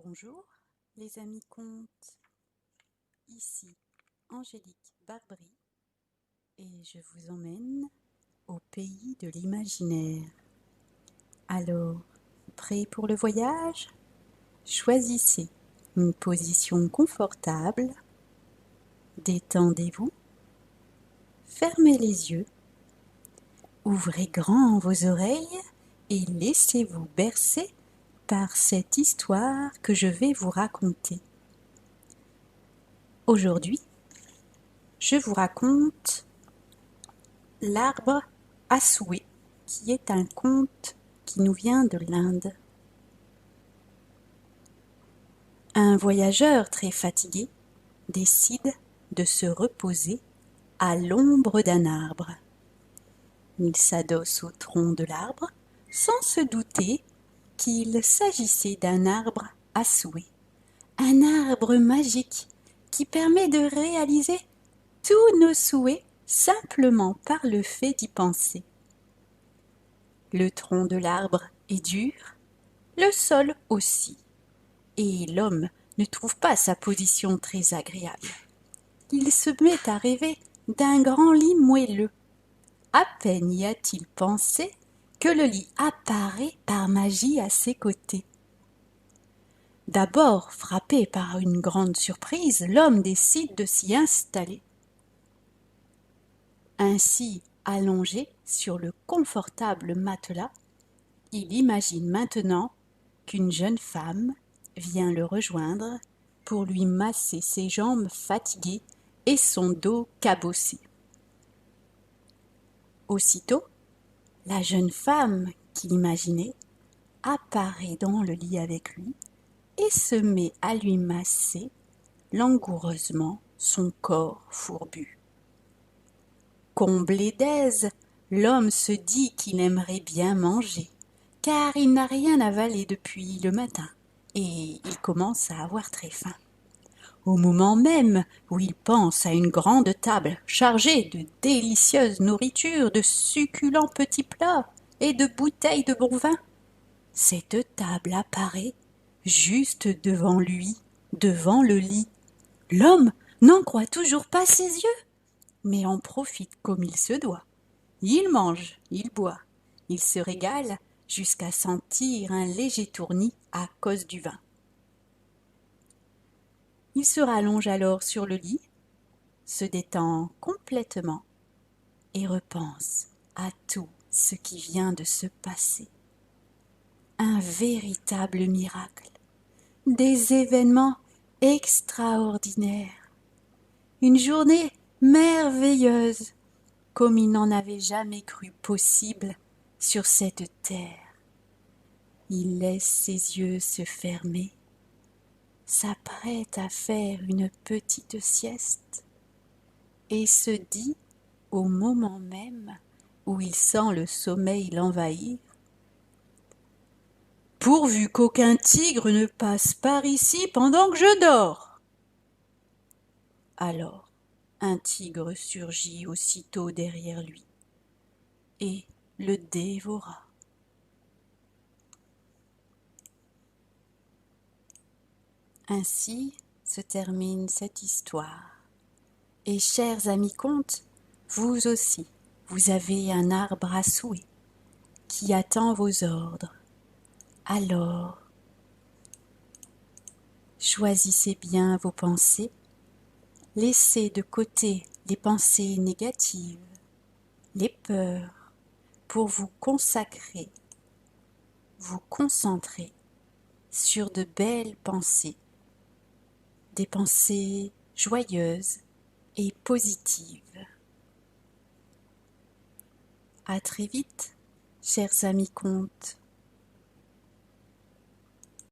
Bonjour les amis contes, ici Angélique Barbry et je vous emmène au pays de l'imaginaire. Alors, prêt pour le voyage? Choisissez une position confortable, détendez-vous, fermez les yeux, ouvrez grand vos oreilles et laissez-vous bercer par cette histoire que je vais vous raconter. Aujourd'hui, je vous raconte L'arbre à souhait, qui est un conte qui nous vient de l'Inde. Un voyageur très fatigué décide de se reposer à l'ombre d'un arbre. Il s'adosse au tronc de l'arbre sans se douter qu'il s'agissait d'un arbre à souhait, un arbre magique qui permet de réaliser tous nos souhaits simplement par le fait d'y penser. Le tronc de l'arbre est dur, le sol aussi, et l'homme ne trouve pas sa position très agréable. Il se met à rêver d'un grand lit moelleux. À peine y a-t-il pensé que le lit apparaît par magie à ses côtés. D'abord frappé par une grande surprise, l'homme décide de s'y installer. Ainsi, allongé sur le confortable matelas, il imagine maintenant qu'une jeune femme vient le rejoindre pour lui masser ses jambes fatiguées et son dos cabossé. Aussitôt, la jeune femme qu'il imaginait apparaît dans le lit avec lui et se met à lui masser langoureusement son corps fourbu. Comblé d'aise, l'homme se dit qu'il aimerait bien manger, car il n'a rien avalé depuis le matin, et il commence à avoir très faim. Au moment même où il pense à une grande table chargée de délicieuse nourriture, de succulents petits plats et de bouteilles de bon vin, cette table apparaît juste devant lui, devant le lit. L'homme n'en croit toujours pas ses yeux, mais en profite comme il se doit. Il mange, il boit, il se régale jusqu'à sentir un léger tournis à cause du vin. Il se rallonge alors sur le lit, se détend complètement et repense à tout ce qui vient de se passer. Un véritable miracle, des événements extraordinaires, une journée merveilleuse comme il n'en avait jamais cru possible sur cette terre. Il laisse ses yeux se fermer, s'apprête à faire une petite sieste et se dit, au moment même où il sent le sommeil l'envahir, « Pourvu qu'aucun tigre ne passe par ici pendant que je dors !» Alors, un tigre surgit aussitôt derrière lui et le dévora. Ainsi se termine cette histoire. Et chers amis contes, vous aussi, vous avez un arbre à souhait qui attend vos ordres. Alors, choisissez bien vos pensées, laissez de côté les pensées négatives, les peurs, pour vous consacrer, vous concentrer sur de belles pensées, des pensées joyeuses et positives. À très vite, chers amis contes.